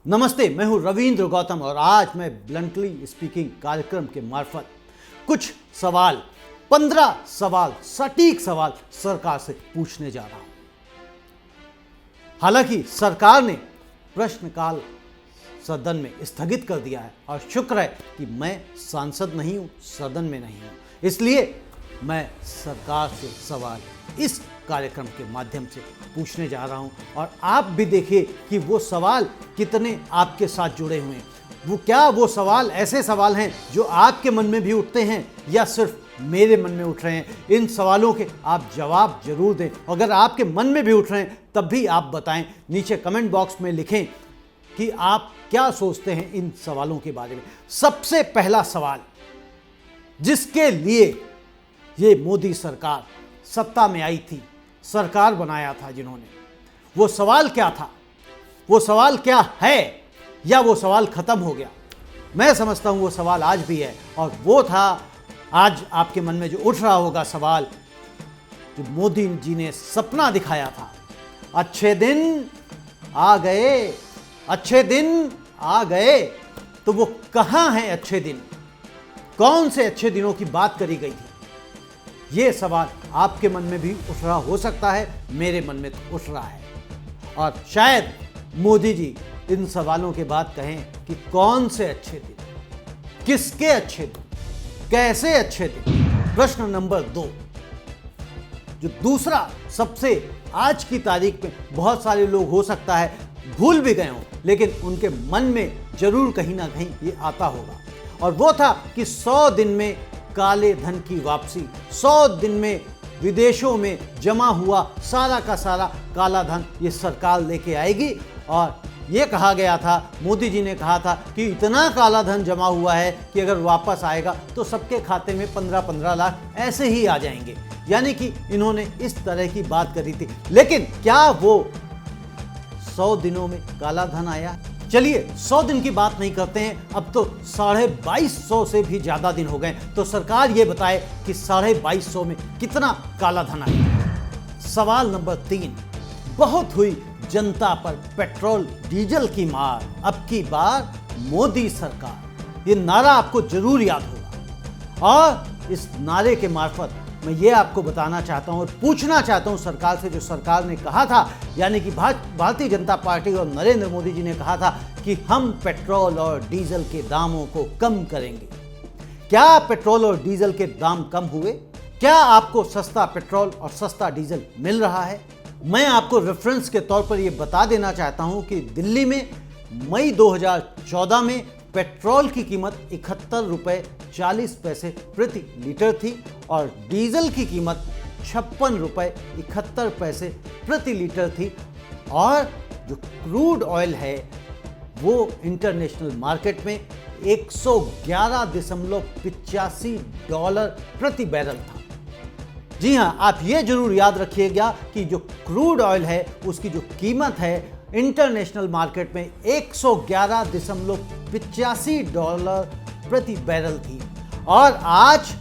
नमस्ते, मैं हूं रविंद्र गौतम और आज मैं ब्लंटली स्पीकिंग कार्यक्रम के मार्फत कुछ सवाल 15 सवाल सटीक सवाल सरकार से पूछने जा रहा हूं। हालांकि सरकार ने प्रश्नकाल सदन में स्थगित कर दिया है और शुक्र है कि मैं सांसद नहीं हूं, सदन में नहीं हूं, इसलिए मैं सरकार से सवाल इस कार्यक्रम के माध्यम से पूछने जा रहा हूं और आप भी देखिए कि वो सवाल कितने आपके साथ जुड़े हुए हैं। वो सवाल ऐसे सवाल हैं जो आपके मन में भी उठते हैं या सिर्फ मेरे मन में उठ रहे हैं। इन सवालों के आप जवाब जरूर दें। अगर आपके मन में भी उठ रहे हैं तब भी आप बताएं, नीचे कमेंट बॉक्स में लिखें कि आप क्या सोचते हैं इन सवालों के बारे में। सबसे पहला सवाल जिसके लिए ये मोदी सरकार सत्ता में आई थी, सरकार बनाया था जिन्होंने, वो सवाल क्या था, वो सवाल क्या है, या वो सवाल खत्म हो गया? मैं समझता हूं वो सवाल आज भी है और वो था आज आपके मन में जो उठ रहा होगा सवाल, जो मोदी जी ने सपना दिखाया था, अच्छे दिन आ गए, अच्छे दिन आ गए। तो वो कहां हैं अच्छे दिन? कौन से अच्छे दिनों की बात करी गई थी? ये सवाल आपके मन में भी उठ रहा हो सकता है, मेरे मन में तो उठ रहा है। और शायद मोदी जी इन सवालों के बाद कहें कि कौन से अच्छे दिन, किसके अच्छे दिन, कैसे अच्छे दिन। प्रश्न नंबर 2, जो दूसरा सबसे आज की तारीख में बहुत सारे लोग हो सकता है भूल भी गए हों, लेकिन उनके मन में जरूर कहीं ना कहीं ये आता होगा, और वो था कि 100 दिन में काले धन की वापसी। 100 दिन में विदेशों में जमा हुआ सारा का सारा काला धन ये सरकार लेके आएगी। और ये कहा गया था, मोदी जी ने कहा था कि इतना काला धन जमा हुआ है कि अगर वापस आएगा तो सबके खाते में 15-15 लाख ऐसे ही आ जाएंगे। यानी कि इन्होंने इस तरह की बात करी थी। लेकिन क्या वो 100 दिनों में काला धन आया? चलिए 100 दिन की बात नहीं करते हैं, अब तो 2250 से भी ज्यादा दिन हो गए। तो सरकार ये बताए कि 2250 में कितना काला धन आया। सवाल नंबर 3, बहुत हुई जनता पर पेट्रोल डीजल की मार, अब की बार मोदी सरकार। ये नारा आपको जरूर याद होगा और इस नारे के मार्फत मैं ये आपको बताना चाहता हूं और पूछना चाहता हूं सरकार से, जो सरकार ने कहा था, यानी कि भारतीय जनता पार्टी और नरेंद्र मोदी जी ने कहा था कि हम पेट्रोल और डीजल के दामों को कम करेंगे। क्या पेट्रोल और डीजल के दाम कम हुए? क्या आपको सस्ता पेट्रोल और सस्ता डीजल मिल रहा है? मैं आपको रेफरेंस के तौर पर यह बता देना चाहता हूं कि दिल्ली में मई 2014 में पेट्रोल की कीमत 71 रुपये 40 पैसे प्रति लीटर थी और डीजल की कीमत 56 रुपये 71 पैसे प्रति लीटर थी। और जो क्रूड ऑयल है वो इंटरनेशनल मार्केट में $111.85 प्रति बैरल था। जी हाँ, आप ये जरूर याद रखिएगा कि जो क्रूड ऑयल है उसकी जो कीमत है इंटरनेशनल मार्केट में $111.85 प्रति बैरल थी। और आज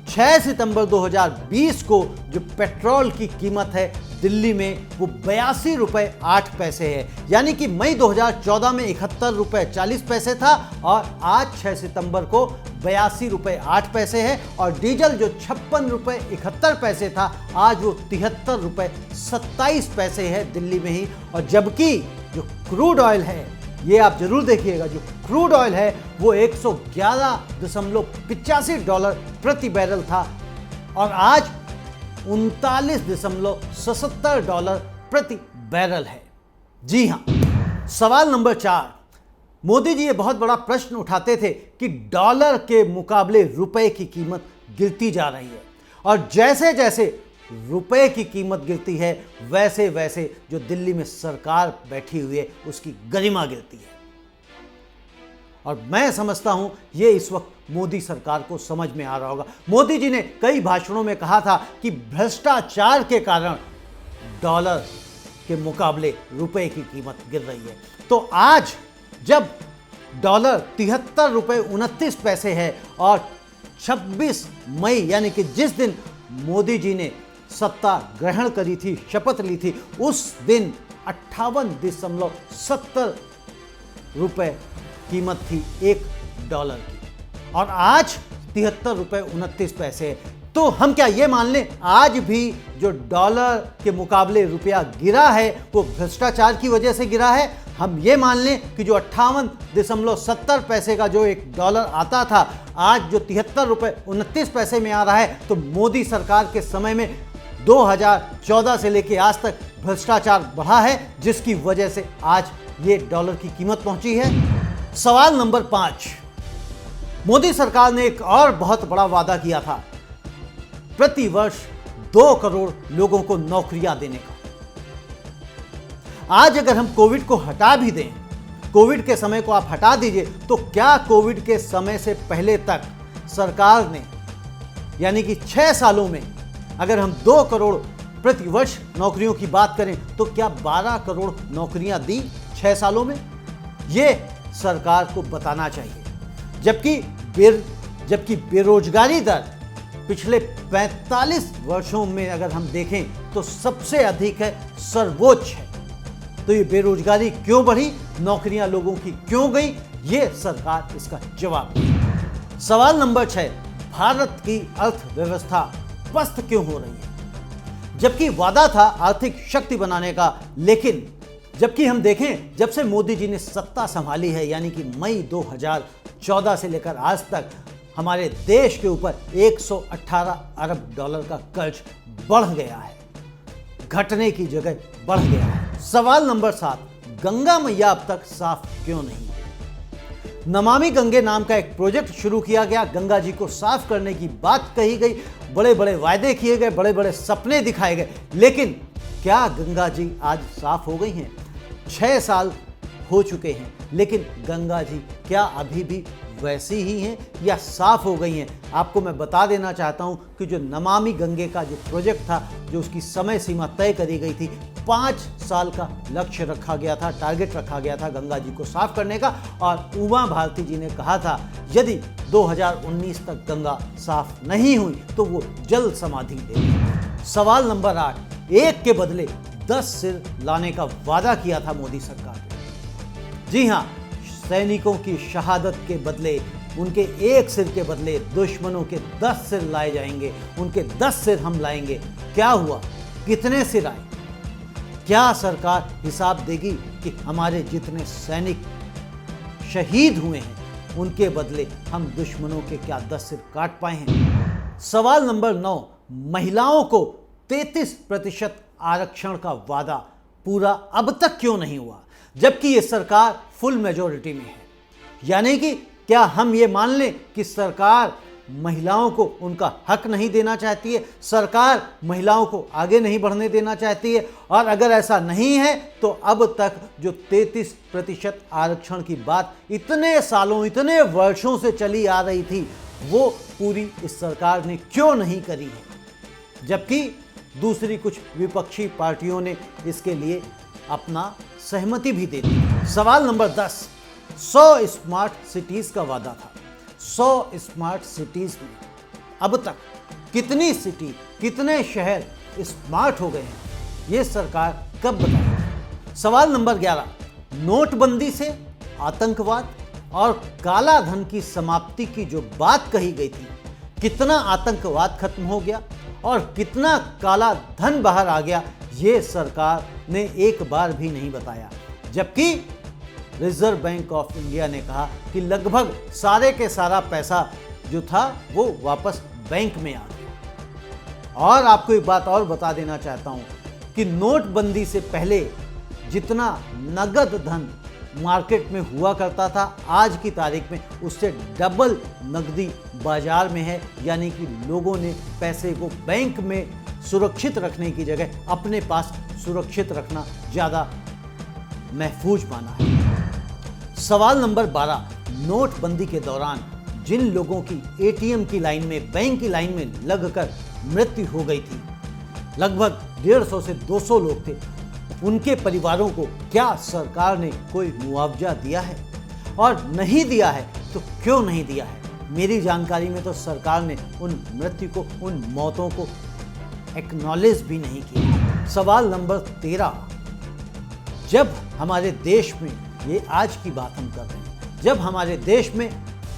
6 सितंबर 2020 को जो पेट्रोल की कीमत है दिल्ली में वो 82 रुपये 8 पैसे है। यानी कि मई 2014 में 71 रुपये 40 पैसे था और आज 6 सितंबर को 82 रुपये 8 पैसे है। और डीजल जो 56 रुपये 71 पैसे था आज वो 73 रुपये 27 पैसे है दिल्ली में ही। और जबकि जो क्रूड ऑयल है, ये आप जरूर देखिएगा, जो क्रूड ऑयल है वो $111.85 प्रति बैरल था और आज $39.77 प्रति बैरल है। जी हाँ, सवाल नंबर 4, मोदी जी ये बहुत बड़ा प्रश्न उठाते थे कि डॉलर के मुकाबले रुपए की कीमत गिरती जा रही है और जैसे जैसे रुपए की कीमत गिरती है वैसे वैसे जो दिल्ली में सरकार बैठी हुई है उसकी गरिमा गिरती है। और मैं समझता हूं ये इस वक्त मोदी सरकार को समझ में आ रहा होगा। मोदी जी ने कई भाषणों में कहा था कि भ्रष्टाचार के कारण डॉलर के मुकाबले रुपए की कीमत गिर रही है। तो आज जब डॉलर 73 रुपये 29 पैसे है और 26 मई यानी कि जिस दिन मोदी जी ने सत्ता ग्रहण करी थी, शपथ ली थी, उस दिन 58.70 रुपए कीमत थी $1 की, और आज 73 रुपए 29 पैसे है। तो हम क्या ये मान लें आज भी जो डॉलर के मुकाबले रुपया गिरा है वो भ्रष्टाचार की वजह से गिरा है? हम ये मान लें कि जो 58.70 पैसे का जो $1 आता था, आज जो 73 रुपए 29 पैसे में आ रहा है, तो मोदी सरकार के समय में 2014 से लेकर आज तक भ्रष्टाचार बढ़ा है, जिसकी वजह से आज ये डॉलर की कीमत पहुंची है। सवाल नंबर 5, मोदी सरकार ने एक और बहुत बड़ा वादा किया था, प्रति वर्ष 2 करोड़ लोगों को नौकरियां देने का। आज अगर हम कोविड को हटा भी दें, कोविड के समय को आप हटा दीजिए, तो क्या कोविड के समय से पहले तक सरकार ने, यानी कि 6 सालों में अगर हम 2 करोड़ प्रति वर्ष नौकरियों की बात करें, तो क्या 12 करोड़ नौकरियां दी 6 सालों में? ये सरकार को बताना चाहिए। जबकि बेरोजगारी दर पिछले 45 वर्षों में अगर हम देखें तो सबसे अधिक है, सर्वोच्च है। तो ये बेरोजगारी क्यों बढ़ी, नौकरियां लोगों की क्यों गई, ये सरकार इसका जवाब दे। सवाल नंबर 6, भारत की अर्थव्यवस्था पस्त क्यों हो रही है? जबकि वादा था आर्थिक शक्ति बनाने का, लेकिन जबकि हम देखें जब से मोदी जी ने सत्ता संभाली है, यानी कि मई 2014 से लेकर आज तक हमारे देश के ऊपर $118 अरब का कर्ज बढ़ गया है, घटने की जगह बढ़ गया है। सवाल नंबर 7, गंगा मैया अब तक साफ क्यों नहीं? नमामि गंगे नाम का एक प्रोजेक्ट शुरू किया गया, गंगा जी को साफ करने की बात कही गई, बड़े बड़े वायदे किए गए, बड़े बड़े सपने दिखाए गए, लेकिन क्या गंगा जी आज साफ हो गई हैं? 6 साल हो चुके हैं, लेकिन गंगा जी क्या अभी भी वैसी ही हैं या साफ हो गई हैं? आपको मैं बता देना चाहता हूं कि जो नमामि गंगे का जो प्रोजेक्ट था, जो उसकी समय सीमा तय करी गई थी, 5 साल का लक्ष्य रखा गया था, टारगेट रखा गया था गंगा जी को साफ करने का, और उमा भारती जी ने कहा था यदि 2019 तक गंगा साफ नहीं हुई तो वो जल समाधि लेंगे। सवाल नंबर 8, एक के बदले 10 सिर लाने का वादा किया था मोदी सरकार ने। जी हाँ, सैनिकों की शहादत के बदले, उनके एक सिर के बदले दुश्मनों के 10 सिर लाए जाएंगे, उनके 10 सिर हम लाएंगे। क्या हुआ? कितने सिर आए? क्या सरकार हिसाब देगी कि हमारे जितने सैनिक शहीद हुए हैं उनके बदले हम दुश्मनों के क्या 10 सिर काट पाए हैं? सवाल नंबर 9, महिलाओं को 33% आरक्षण का वादा पूरा अब तक क्यों नहीं हुआ, जबकि ये सरकार फुल मेजॉरिटी में है? यानी कि क्या हम ये मान लें कि सरकार महिलाओं को उनका हक नहीं देना चाहती है, सरकार महिलाओं को आगे नहीं बढ़ने देना चाहती है? और अगर ऐसा नहीं है तो अब तक जो 33% आरक्षण की बात इतने सालों, इतने वर्षों से चली आ रही थी, वो पूरी इस सरकार ने क्यों नहीं करी है? जबकि दूसरी कुछ विपक्षी पार्टियों ने इसके लिए अपना सहमति भी दे दी। सवाल नंबर 10, 100 स्मार्ट सिटीज का वादा था। 100 स्मार्ट सिटीज में अब तक कितनी सिटी, कितने शहर स्मार्ट हो गए हैं, ये सरकार कब बताएगी? सवाल नंबर 11, नोटबंदी से आतंकवाद और काला धन की समाप्ति की जो बात कही गई थी, कितना आतंकवाद खत्म हो गया और कितना काला धन बाहर आ गया, ये सरकार ने एक बार भी नहीं बताया। जबकि रिजर्व बैंक ऑफ इंडिया ने कहा कि लगभग सारे के सारा पैसा जो था वो वापस बैंक में आ गया। और आपको एक बात और बता देना चाहता हूं कि नोटबंदी से पहले जितना नगद धन मार्केट में हुआ करता था, आज की तारीख में उससे डबल नकदी बाजार में है। यानी कि लोगों ने पैसे को बैंक में सुरक्षित रखने की जगह अपने पास सुरक्षित रखना ज़्यादा महफूज माना है। सवाल नंबर 12, नोटबंदी के दौरान जिन लोगों की एटीएम की लाइन में, बैंक की लाइन में लगकर मृत्यु हो गई थी, लगभग 150 से 200 लोग थे, उनके परिवारों को क्या सरकार ने कोई मुआवजा दिया है? और नहीं दिया है तो क्यों नहीं दिया है? मेरी जानकारी में तो सरकार ने उन मृत्यु को, उन मौतों को एक्नॉलेज भी नहीं किया। सवाल नंबर 13, जब हमारे देश में, ये आज की बात हम कर रहे हैं, जब हमारे देश में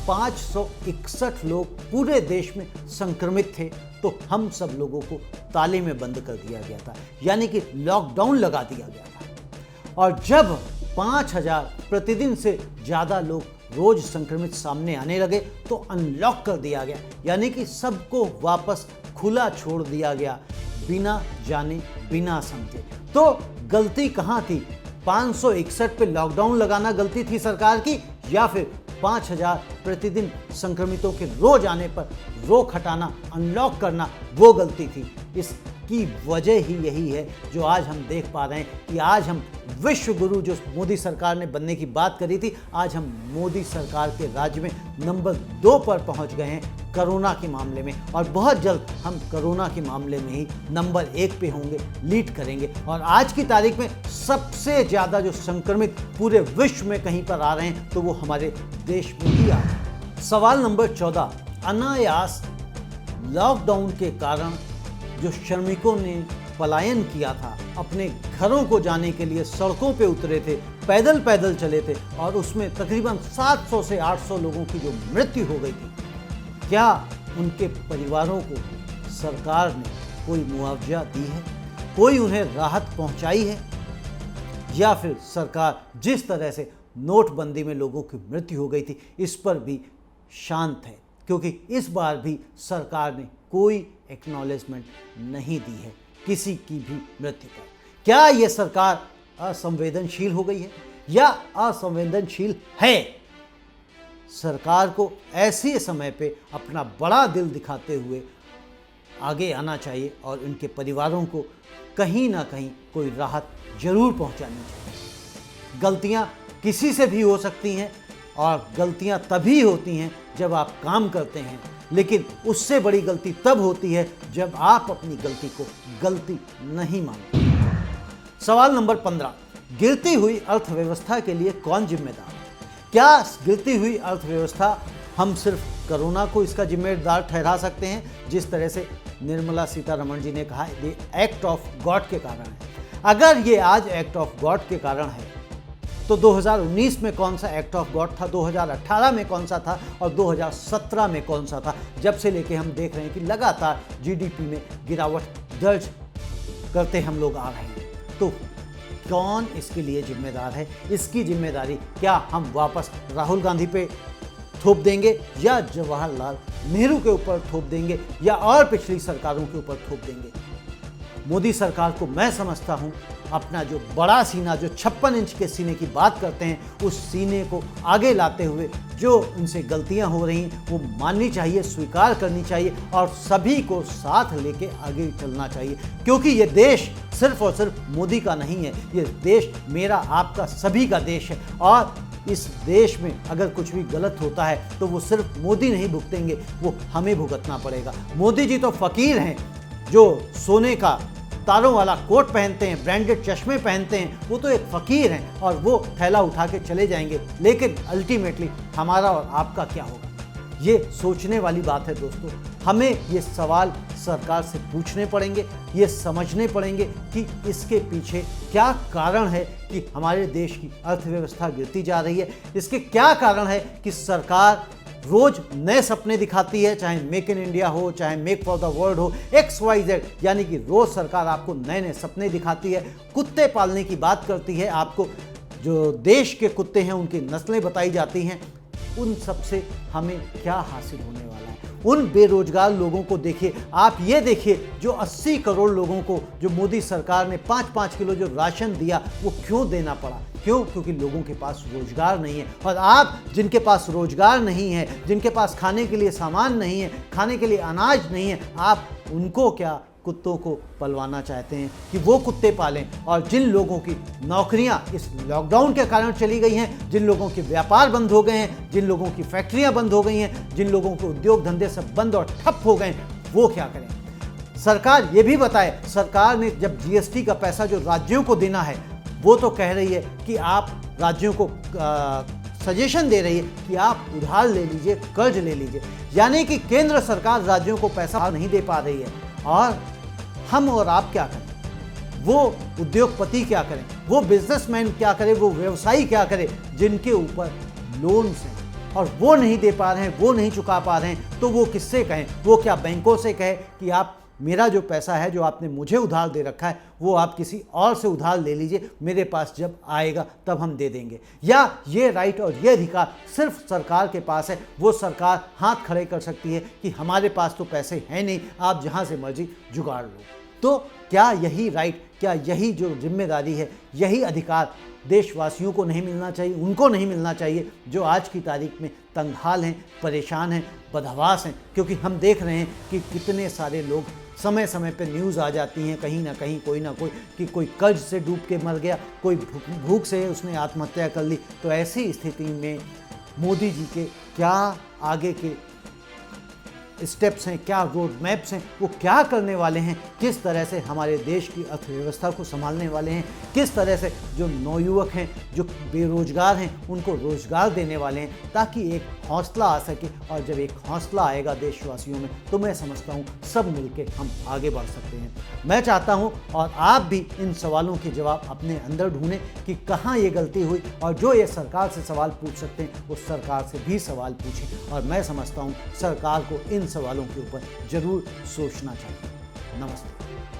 561 लोग पूरे देश में संक्रमित थे तो हम सब लोगों को ताले में बंद कर दिया गया था, यानी कि लॉकडाउन लगा दिया गया था। और जब 5000 प्रतिदिन से ज़्यादा लोग रोज संक्रमित सामने आने लगे तो अनलॉक कर दिया गया, यानी कि सबको वापस खुला छोड़ दिया गया, बिना जाने बिना समझे। तो गलती कहाँ थी? 561 पे लॉकडाउन लगाना गलती थी सरकार की, या फिर 5000 प्रतिदिन संक्रमितों के रोज आने पर रोक हटाना, अनलॉक करना, वो गलती थी? इसकी वजह ही यही है जो आज हम देख पा रहे हैं कि आज हम विश्व गुरु जो मोदी सरकार ने बनने की बात करी थी, आज हम मोदी सरकार के राज्य में नंबर 2 पर पहुंच गए हैं कोरोना के मामले में, और बहुत जल्द हम कोरोना के मामले में ही नंबर 1 पे होंगे, लीड करेंगे। और आज की तारीख में सबसे ज़्यादा जो संक्रमित पूरे विश्व में कहीं पर आ रहे हैं तो वो हमारे देश में ही आ रहे हैं। सवाल नंबर 14, अनायास लॉकडाउन के कारण जो श्रमिकों ने पलायन किया था, अपने घरों को जाने के लिए सड़कों पे उतरे थे, पैदल पैदल चले थे, और उसमें तकरीबन 700 से 800 लोगों की जो मृत्यु हो गई थी, क्या उनके परिवारों को सरकार ने कोई मुआवजा दी है? कोई उन्हें राहत पहुंचाई है? या फिर सरकार जिस तरह से नोटबंदी में लोगों की मृत्यु हो गई थी इस पर भी शांत है? क्योंकि इस बार भी सरकार ने कोई एक्नॉलेजमेंट नहीं दी है किसी की भी मृत्यु पर। क्या यह सरकार असंवेदनशील हो गई है या असंवेदनशील है? सरकार को ऐसे समय पे अपना बड़ा दिल दिखाते हुए आगे आना चाहिए और इनके परिवारों को कहीं ना कहीं कोई राहत जरूर पहुंचानी चाहिए। गलतियां किसी से भी हो सकती हैं, और गलतियां तभी होती हैं जब आप काम करते हैं, लेकिन उससे बड़ी गलती तब होती है जब आप अपनी गलती को गलती नहीं मानते। सवाल नंबर 15, गिरती हुई अर्थव्यवस्था के लिए कौन जिम्मेदार है? क्या गिरती हुई अर्थव्यवस्था हम सिर्फ कोरोना को इसका जिम्मेदार ठहरा सकते हैं? जिस तरह से निर्मला सीतारमण जी ने कहा, ये एक्ट ऑफ गॉड के कारण है। अगर ये आज एक्ट ऑफ गॉड के कारण है तो 2019 में कौन सा एक्ट ऑफ गॉड था, 2018 में कौन सा था, और 2017 में कौन सा था? जब से लेके हम देख रहे हैं कि लगातार जीडीपी में गिरावट दर्ज करते हम लोग आ रहे हैं। तो कौन इसके लिए जिम्मेदार है? इसकी जिम्मेदारी क्या हम वापस राहुल गांधी पे थोप देंगे, या जवाहरलाल नेहरू के ऊपर थोप देंगे, या और पिछली सरकारों के ऊपर थोप देंगे? मोदी सरकार को मैं समझता हूं अपना जो बड़ा सीना, जो 56 इंच के सीने की बात करते हैं, उस सीने को आगे लाते हुए जो उनसे गलतियां हो रही हैं वो माननी चाहिए, स्वीकार करनी चाहिए, और सभी को साथ लेके आगे चलना चाहिए। क्योंकि ये देश सिर्फ और सिर्फ मोदी का नहीं है, ये देश मेरा, आपका, सभी का देश है। और इस देश में अगर कुछ भी गलत होता है तो वो सिर्फ मोदी नहीं भुगतेंगे, वो हमें भुगतना पड़ेगा। मोदी जी तो फकीर हैं जो सोने का तारों वाला कोट पहनते हैं, ब्रांडेड चश्मे पहनते हैं, वो तो एक फकीर हैं और वो थैला उठा के चले जाएंगे, लेकिन अल्टीमेटली हमारा और आपका क्या होगा? ये सोचने वाली बात है दोस्तों। हमें ये सवाल सरकार से पूछने पड़ेंगे, ये समझने पड़ेंगे कि इसके पीछे क्या कारण है कि हमारे देश की अर्थव्यवस्था गिरती जा रही है। इसके क्या कारण है कि सरकार रोज नए सपने दिखाती है, चाहे मेक इन इंडिया हो, चाहे मेक फॉर द वर्ल्ड हो, XYZ, यानी कि रोज सरकार आपको नए नए सपने दिखाती है, कुत्ते पालने की बात करती है, आपको जो देश के कुत्ते हैं उनकी नस्लें बताई जाती हैं। उन सब से हमें क्या हासिल होने वाला है? उन बेरोजगार लोगों को देखिए, आप ये देखिए जो 80 करोड़ लोगों को जो मोदी सरकार ने 5-5 किलो जो राशन दिया वो क्यों देना पड़ा? क्यों? क्योंकि लोगों के पास रोजगार नहीं है। और आप जिनके पास रोजगार नहीं है, जिनके पास खाने के लिए सामान नहीं है, खाने के लिए अनाज नहीं है, आप उनको क्या कुत्तों को पलवाना चाहते हैं कि वो कुत्ते पालें? और जिन लोगों की नौकरियां इस लॉकडाउन के कारण चली गई हैं, जिन लोगों के व्यापार बंद हो गए हैं, जिन लोगों की फैक्ट्रियां बंद हो गई हैं, जिन लोगों के उद्योग धंधे सब बंद और ठप हो गए, वो क्या करें? सरकार ये भी बताए, सरकार ने जब GST का पैसा जो राज्यों को देना है, वो तो कह रही है कि आप राज्यों को सजेशन दे रही है कि आप उधार ले लीजिए, कर्ज ले लीजिए, यानी कि केंद्र सरकार राज्यों को पैसा नहीं दे पा रही है। और हम और आप क्या करें? वो उद्योगपति क्या करें, वो बिजनेसमैन क्या करें, वो व्यवसायी क्या करें जिनके ऊपर लोन्स हैं और वो नहीं दे पा रहे हैं, वो नहीं चुका पा रहे हैं, तो वो किससे कहें? वो क्या बैंकों से कहें कि आप मेरा जो पैसा है जो आपने मुझे उधार दे रखा है वो आप किसी और से उधार ले लीजिए, मेरे पास जब आएगा तब हम दे देंगे? या ये राइट और ये अधिकार सिर्फ सरकार के पास है, वो सरकार हाथ खड़े कर सकती है कि हमारे पास तो पैसे हैं नहीं, आप जहाँ से मर्जी जुगाड़ लो। तो क्या यही राइट, क्या यही जो जिम्मेदारी है, यही अधिकार देशवासियों को नहीं मिलना चाहिए? उनको नहीं मिलना चाहिए जो आज की तारीख में तंगहाल हैं, परेशान हैं, बदहवास हैं? क्योंकि हम देख रहे हैं कि कितने सारे लोग समय समय पे न्यूज़ आ जाती हैं कहीं ना कहीं, कोई ना कोई, कि कोई कर्ज से डूब के मर गया, कोई भूख से उसने आत्महत्या कर ली। तो ऐसी स्थिति में मोदी जी के क्या आगे के स्टेप्स हैं, क्या रोड मैप्स हैं, वो क्या करने वाले हैं, किस तरह से हमारे देश की अर्थव्यवस्था को संभालने वाले हैं, किस तरह से जो नौयुवक हैं, जो बेरोजगार हैं, उनको रोजगार देने वाले हैं, ताकि एक हौसला आ सके। और जब एक हौसला आएगा देशवासियों में तो मैं समझता हूँ सब मिलके हम आगे बढ़ सकते हैं। मैं चाहता हूँ और आप भी इन सवालों के जवाब अपने अंदर ढूंढें कि कहाँ ये गलती हुई, और जो ये सरकार से सवाल पूछ सकते हैं उस सरकार से भी सवाल पूछें। और मैं समझता हूँ सरकार को इन सवालों के ऊपर जरूर सोचना चाहिए। नमस्ते।